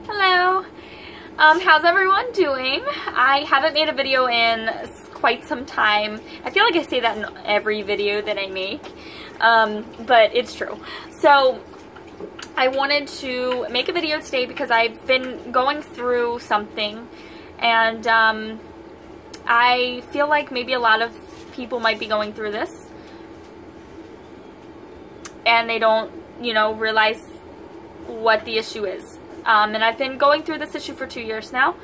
Hello. How's everyone doing? I haven't made a video in quite some time. I feel like I say that in every video that I make, but it's true. So I wanted to make a video today because I've been going through something, and I feel like maybe a lot of people might be going through this and they don't, realize what the issue is. And I've been going through this issue for 2 years now.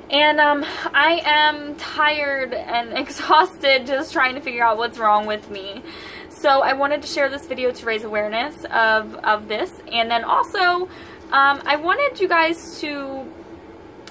And I am tired and exhausted just trying to figure out what's wrong with me. So I wanted to share this video to raise awareness of this. And then also, I wanted you guys to,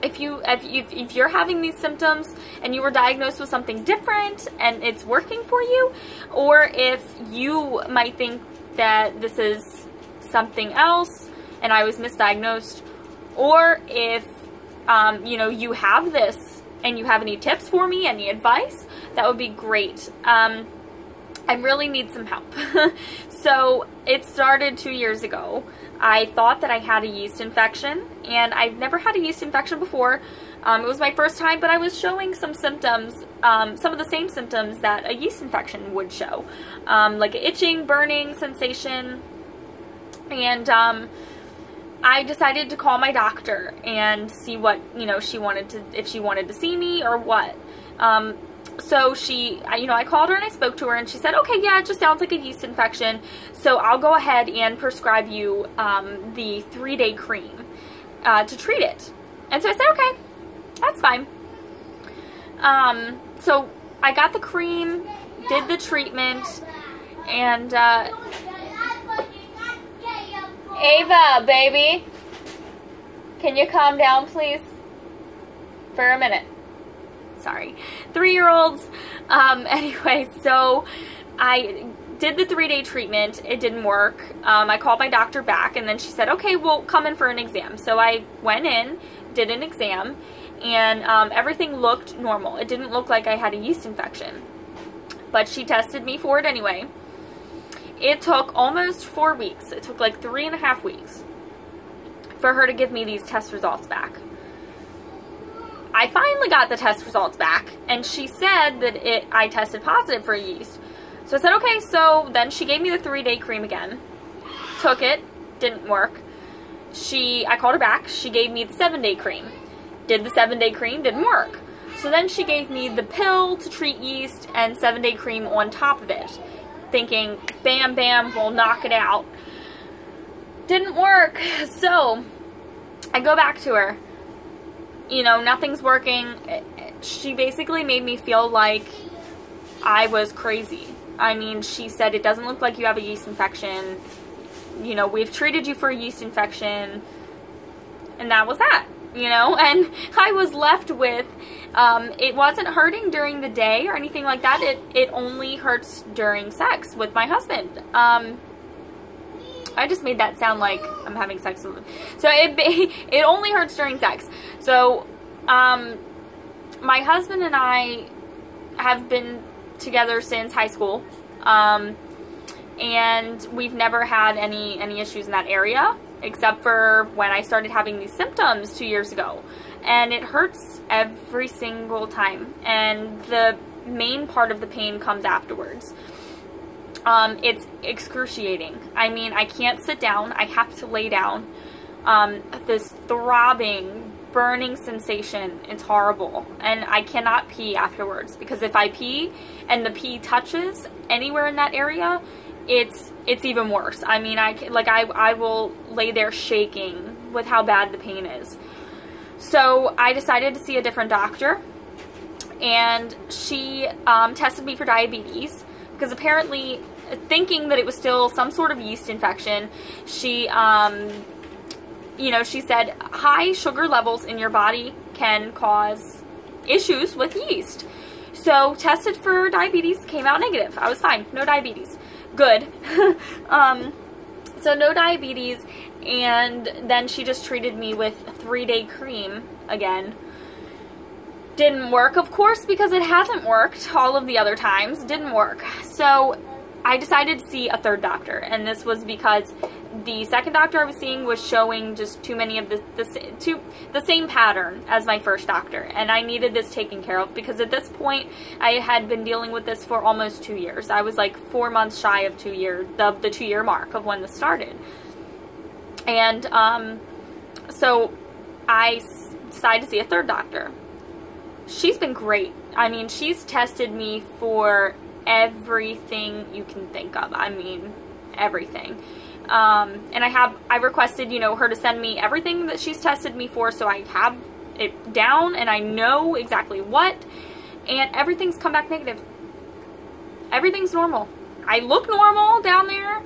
if you're having these symptoms and you were diagnosed with something different and it's working for you, or if you might think that this is something else and I was misdiagnosed, or if you have this and you have any tips for me, any advice, that would be great. I really need some help. So it started 2 years ago. I thought that I had a yeast infection, and I've never had a yeast infection before. It was my first time, but I was showing some symptoms, some of the same symptoms that a yeast infection would show, like itching, burning sensation, and I decided to call my doctor and see what, if she wanted to see me or what. So I called her and I spoke to her, and she said, okay, yeah, it just sounds like a yeast infection, so I'll go ahead and prescribe you the 3-day cream to treat it. And so I said, okay, that's fine. So I got the cream, did the treatment, and Ava, baby, can you calm down, please, for a minute? Sorry. 3-year-olds. Anyway, so I did the 3-day treatment. It didn't work. I called my doctor back, and then she said, okay, well, come in for an exam. So I went in, did an exam, and everything looked normal. It didn't look like I had a yeast infection, but she tested me for it anyway. It took almost 4 weeks. It took like 3.5 weeks for her to give me these test results back. I finally got the test results back, and she said that I tested positive for yeast. So I said, okay, so then she gave me the 3-day cream again. Took it, didn't work. I called her back, she gave me the 7-day cream. Did the 7-day cream, didn't work. So then she gave me the pill to treat yeast and 7-day cream on top of it, thinking, bam, bam, we'll knock it out. Didn't work. So I go back to her. Nothing's working. She basically made me feel like I was crazy. I mean, she said, it doesn't look like you have a yeast infection. We've treated you for a yeast infection. And that was that, And I was left with, it wasn't hurting during the day or anything like that. It only hurts during sex with my husband. I just made that sound like I'm having sex with him. So it only hurts during sex. So my husband and I have been together since high school, and we've never had any issues in that area, except for when I started having these symptoms 2 years ago. And it hurts every single time, and the main part of the pain comes afterwards. It's excruciating. I mean, I can't sit down. I have to lay down. This throbbing, burning sensation, it's horrible. And I cannot pee afterwards, because if I pee and the pee touches anywhere in that area, it's even worse. I mean, I will lay there shaking with how bad the pain is. So I decided to see a different doctor, and she tested me for diabetes, because apparently, thinking that it was still some sort of yeast infection, she she said high sugar levels in your body can cause issues with yeast. So tested for diabetes, came out negative. I was fine, no diabetes. Good. So no diabetes, and then she just treated me with a 3-day cream again. Didn't work, of course, because it hasn't worked all of the other times. Didn't work. So I decided to see a third doctor, and this was because the second doctor I was seeing was showing just too many of the same pattern as my first doctor, and I needed this taken care of because at this point I had been dealing with this for almost 2 years. I was like 4 months shy of 2 years, the 2-year mark of when this started. And so I decided to see a third doctor. She's been great. I mean, she's tested me for everything you can think of. I mean, everything. And I requested, you know, her to send me everything that she's tested me for, so I have it down and I know exactly what, and everything's come back negative. Everything's normal. I look normal down there.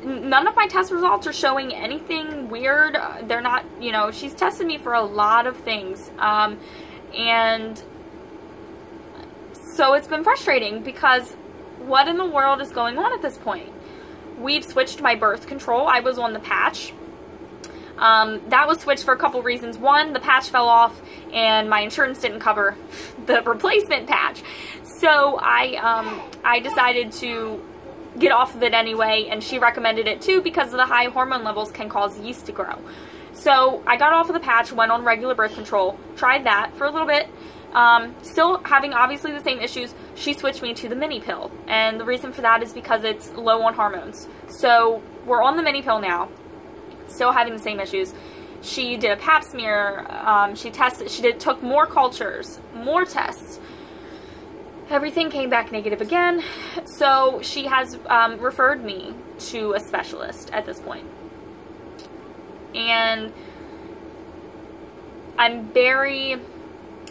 None of my test results are showing anything weird. They're not, you know, she's tested me for a lot of things. And so it's been frustrating because what in the world is going on at this point? We've switched my birth control. I was on the patch. That was switched for a couple reasons. One, the patch fell off and my insurance didn't cover the replacement patch. So I decided to get off of it anyway, and she recommended it too because the high hormone levels can cause yeast to grow. So I got off of the patch, went on regular birth control, tried that for a little bit. Still having obviously the same issues. She switched me to the mini pill, and the reason for that is because it's low on hormones. So we're on the mini pill now, still having the same issues. She did a pap smear, took more cultures, more tests. Everything came back negative again, so she has referred me to a specialist at this point. And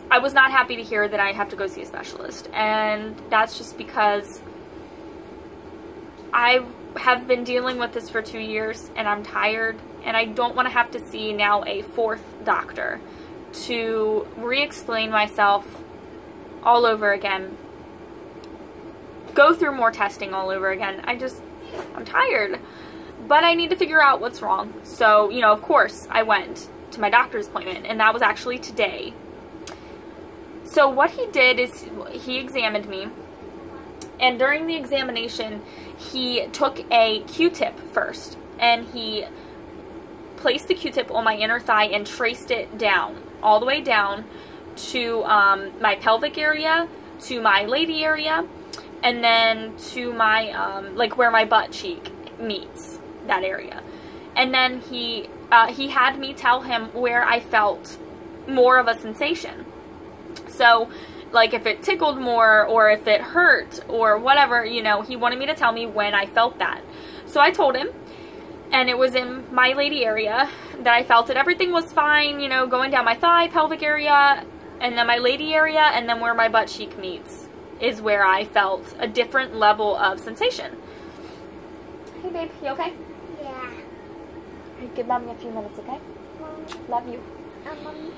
I was not happy to hear that I have to go see a specialist, and that's just because I have been dealing with this for 2 years, and I'm tired, and I don't want to have to see now a 4th doctor to re-explain myself all over again, go through more testing all over again. I'm tired, but I need to figure out what's wrong. So, you know, of course, I went to my doctor's appointment, and that was actually today. So what he did is he examined me, and during the examination, he took a Q-tip first, and he placed the Q-tip on my inner thigh and traced it down, all the way down to my pelvic area, to my lady area, and then to my, like where my butt cheek meets, that area. And then he had me tell him where I felt more of a sensation. So, like, if it tickled more, or if it hurt, or whatever, you know, he wanted me to tell me when I felt that. So I told him, and it was in my lady area that I felt it. Everything was fine, you know, going down my thigh, pelvic area, and then my lady area, and then where my butt cheek meets is where I felt a different level of sensation. Hey, babe, you okay? Yeah. Give mommy a few minutes, okay? Love you. Mommy.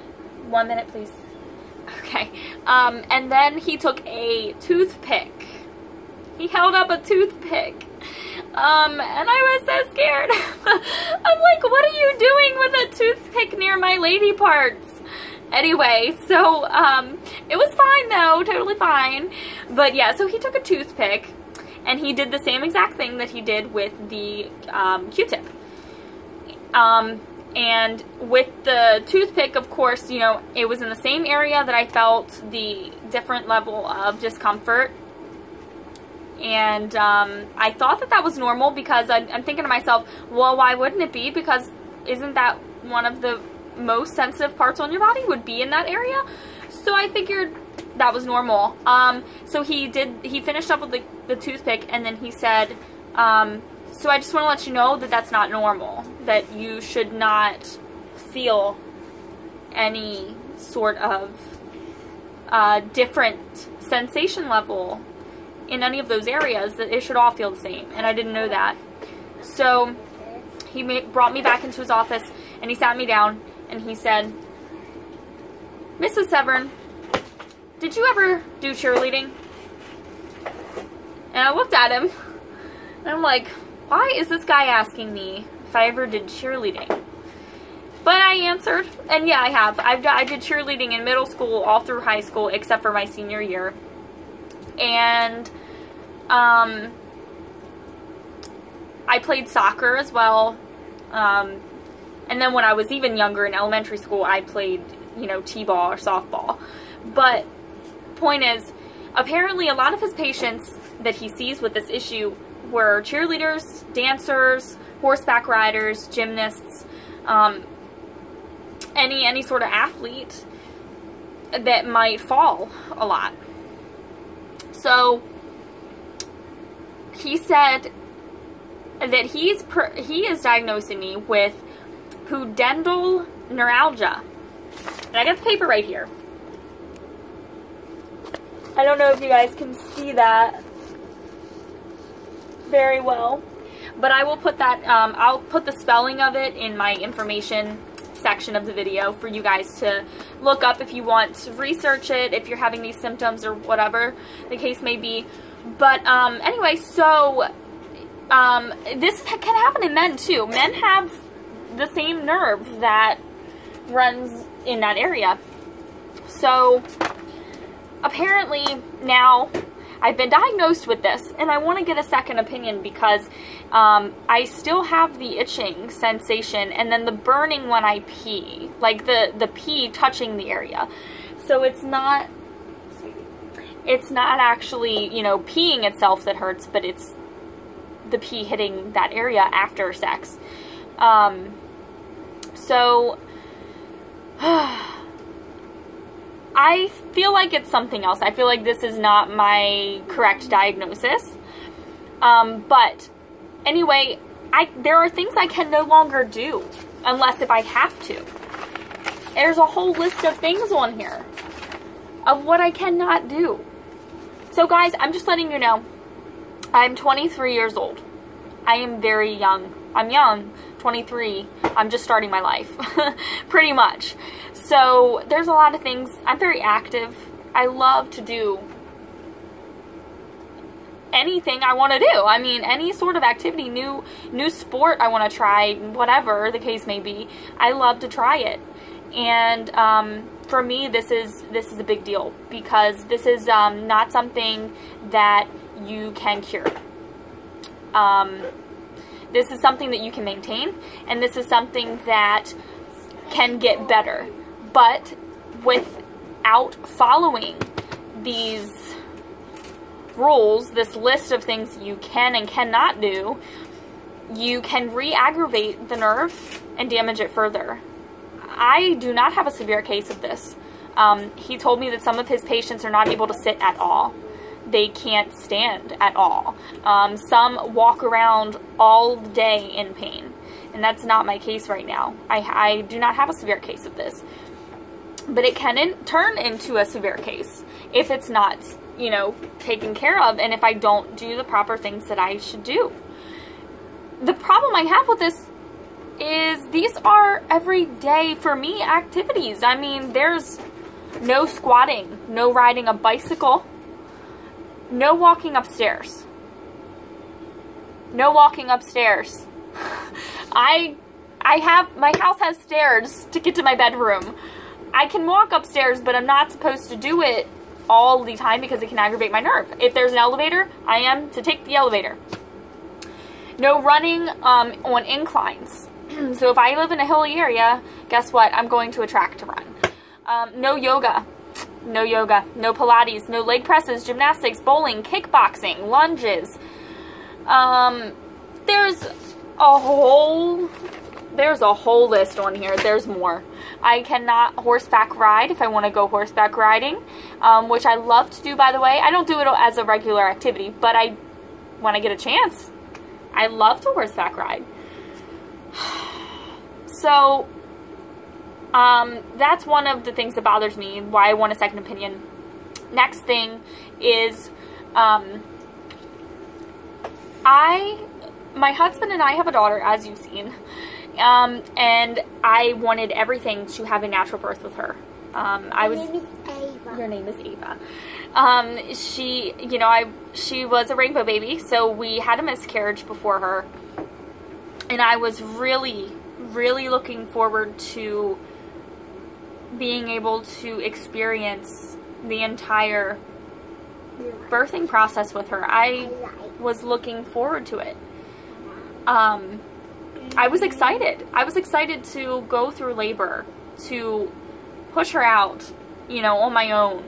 1 minute, please. Okay, and then he took a toothpick. He held up a toothpick, and I was so scared. I'm like, what are you doing with a toothpick near my lady parts? Anyway, so, it was fine though, totally fine. But yeah, so he took a toothpick, and he did the same exact thing that he did with the, Q-tip. And with the toothpick, of course, you know, it was in the same area that I felt the different level of discomfort. And I thought that that was normal because I'm thinking to myself, well, why wouldn't it be? Because isn't that one of the most sensitive parts on your body would be in that area? So I figured that was normal. So he finished up with the toothpick, and then he said, so I just want to let you know that that's not normal, that you should not feel any sort of different sensation level in any of those areas, that it should all feel the same, and I didn't know that. So he brought me back into his office, and he sat me down, and he said, Mrs. Severn, did you ever do cheerleading? And I looked at him, and I'm like, why is this guy asking me if I ever did cheerleading? But I answered, and yeah, I have. I did cheerleading in middle school, all through high school, except for my senior year. And I played soccer as well. And then when I was even younger in elementary school, I played, you know, t-ball or softball. But point is, apparently a lot of his patients that he sees with this issue were cheerleaders, dancers, horseback riders, gymnasts, any sort of athlete that might fall a lot. So he said that he is diagnosing me with Pudendal Neuralgia. And I got the paper right here. I don't know if you guys can see that very well, but I will put that, I'll put the spelling of it in my information section of the video for you guys to look up if you want to research it, if you're having these symptoms or whatever the case may be. But anyway, so this can happen in men too. Men have the same nerve that runs in that area. So apparently now I've been diagnosed with this, and I want to get a second opinion because I still have the itching sensation and then the burning when I pee, like the pee touching the area. So it's not actually, you know, peeing itself that hurts, but it's the pee hitting that area after sex. So I feel like it's something else. I feel like this is not my correct diagnosis. But anyway, there are things I can no longer do unless if I have to. There's a whole list of things on here of what I cannot do. So guys, I'm just letting you know, I'm 23 years old. I am very young. I'm young, 23. I'm just starting my life, pretty much. So there's a lot of things. I'm very active. I love to do anything I want to do. I mean, any sort of activity, new sport I want to try, whatever the case may be. I love to try it. And for me, this is a big deal because this is not something that you can cure. This is something that you can maintain, and this is something that can get better. But without following these rules, this list of things you can and cannot do, you can re-aggravate the nerve and damage it further. I do not have a severe case of this. He told me that some of his patients are not able to sit at all. They can't stand at all. Some walk around all day in pain. And that's not my case right now. I do not have a severe case of this. But it can turn into a severe case if it's not, you know, taken care of and if I don't do the proper things that I should do. The problem I have with this is these are everyday, for me, activities. I mean, there's no squatting, no riding a bicycle, no walking upstairs. No walking upstairs. my house has stairs to get to my bedroom. I can walk upstairs, but I'm not supposed to do it all the time because it can aggravate my nerve. If there's an elevator, I am to take the elevator. No running on inclines. So if I live in a hilly area, guess what? I'm going to a track to run. No yoga. No yoga. No Pilates. No leg presses, gymnastics, bowling, kickboxing, lunges. There's a whole list on here. There's more. I cannot horseback ride if I want to go horseback riding, which I love to do, by the way. I don't do it as a regular activity, but when I get a chance, I love to horseback ride. So, that's one of the things that bothers me, why I want a second opinion. Next thing is, my husband and I have a daughter, as you've seen, and I wanted everything to have a natural birth with her. Your name is Ava. Your name is Ava. She was a rainbow baby, so we had a miscarriage before her, and I was really, really looking forward to being able to experience the entire birthing process with her. I was looking forward to it. I was excited. I was excited to go through labor, to push her out, you know, on my own.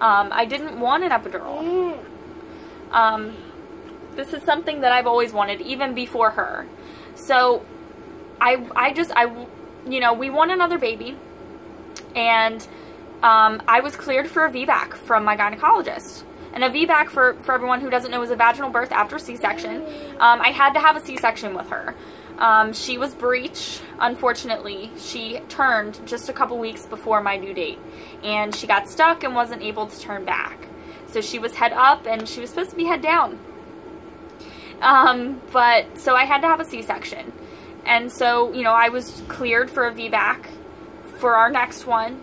I didn't want an epidural. This is something that I've always wanted, even before her. So, you know, we want another baby, and I was cleared for a VBAC from my gynecologist. And a VBAC, for everyone who doesn't know, is a vaginal birth after C-section. I had to have a C-section with her. She was breech, unfortunately. She turned just a couple weeks before my due date, and she got stuck and wasn't able to turn back. So she was head up, and she was supposed to be head down. So I had to have a C-section. And so, you know, I was cleared for a VBAC for our next one.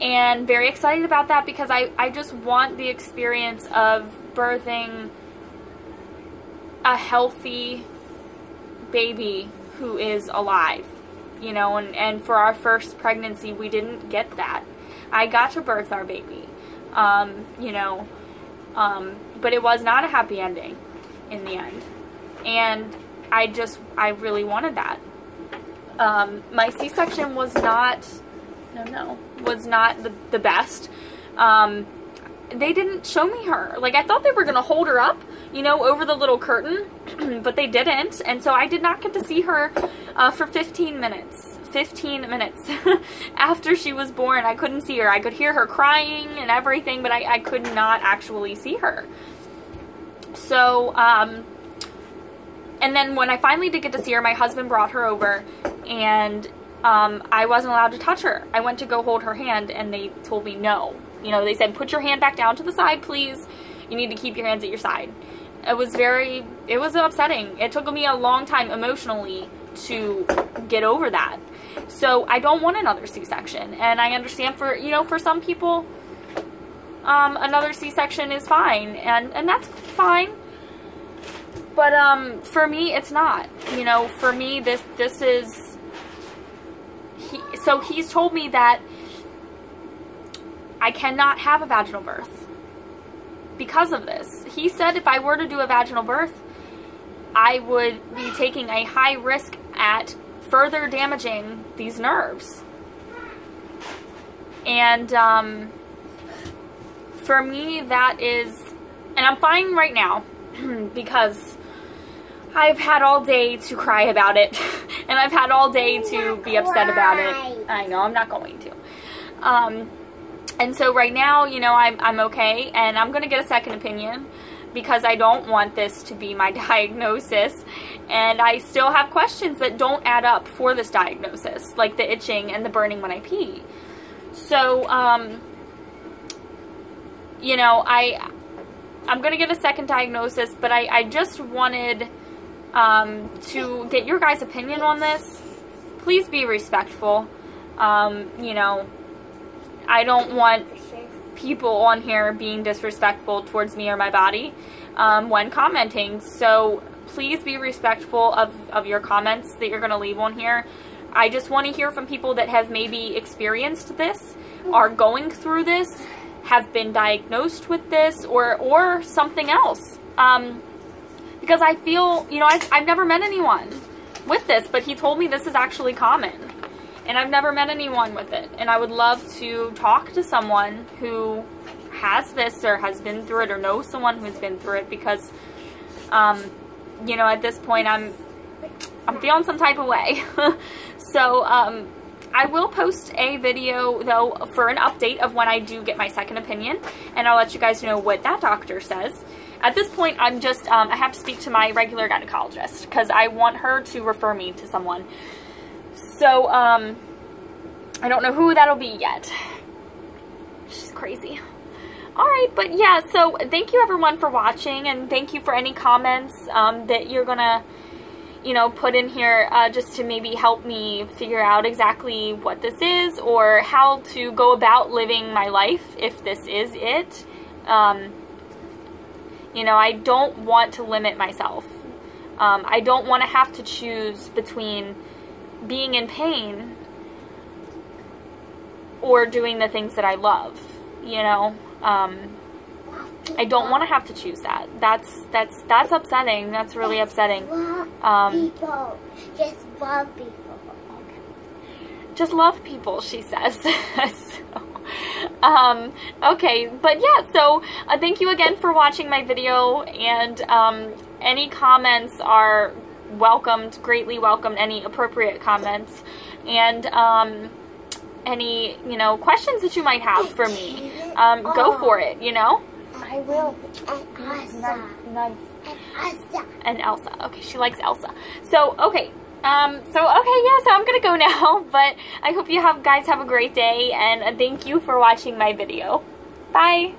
And very excited about that, because I just want the experience of birthing a healthy baby who is alive, you know, and for our first pregnancy, we didn't get that. I got to birth our baby, you know, but it was not a happy ending in the end. And I really wanted that. My C-section was not, was not the best. They didn't show me her. Like, I thought they were going to hold her up, you know, over the little curtain, but they didn't. And so I did not get to see her for 15 minutes. 15 minutes after she was born. I couldn't see her. I could hear her crying and everything, but I could not actually see her. So, and then when I finally did get to see her, my husband brought her over, and I wasn't allowed to touch her. I went to go hold her hand, and they told me no. You know, they said, put your hand back down to the side, please. You need to keep your hands at your side. It was upsetting. It took me a long time emotionally to get over that. So I don't want another C-section. And I understand for, you know, for some people, another C-section is fine. And that's fine. But for me, it's not. You know, for me, this is... So he's told me that I cannot have a vaginal birth because of this. He said if I were to do a vaginal birth, I would be taking a high risk at further damaging these nerves. And for me, that is... And I'm fine right now because I've had all day to cry about it. And I've had all day to be upset about it. I know, I'm not going to. And so right now, you know, I'm okay, and I'm going to get a second opinion because I don't want this to be my diagnosis, and I still have questions that don't add up for this diagnosis, like the itching and the burning when I pee. So, you know, I'm going to get a second diagnosis, but I just wanted to get your guys' opinion on this. Please be respectful. You know, I don't want people on here being disrespectful towards me or my body when commenting. So please be respectful of your comments that you're going to leave on here. I just want to hear from people that have maybe experienced this, are going through this, have been diagnosed with this, or something else. Because I feel, you know, I've never met anyone with this, but he told me this is actually common. And I've never met anyone with it. And I would love to talk to someone who has this or has been through it or knows someone who's been through it, because, you know, at this point I'm feeling some type of way. So, I will post a video, though, for an update of when I do get my second opinion. And I'll let you guys know what that doctor says. At this point, I'm just, I have to speak to my regular gynecologist because I want her to refer me to someone. So, I don't know who that'll be yet. She's crazy. Alright, but yeah, so thank you everyone for watching, and thank you for any comments that you're gonna, you know, put in here just to maybe help me figure out exactly what this is or how to go about living my life if this is it. You know, I don't want to limit myself. I don't want to have to choose between being in pain or doing the things that I love, you know. I don't want to have to choose that. That's upsetting. That's really upsetting. People. Just love people. Just love people, she says. Okay, but yeah, so thank you again for watching my video, and any comments are welcomed, greatly welcomed, any appropriate comments, and any, you know, questions that you might have for me, go for it, you know? I will. And Elsa. Nice. And Elsa. And Elsa. Okay, she likes Elsa. So, okay. Yeah, so I'm gonna go now, but I hope you guys have a great day, and thank you for watching my video. Bye!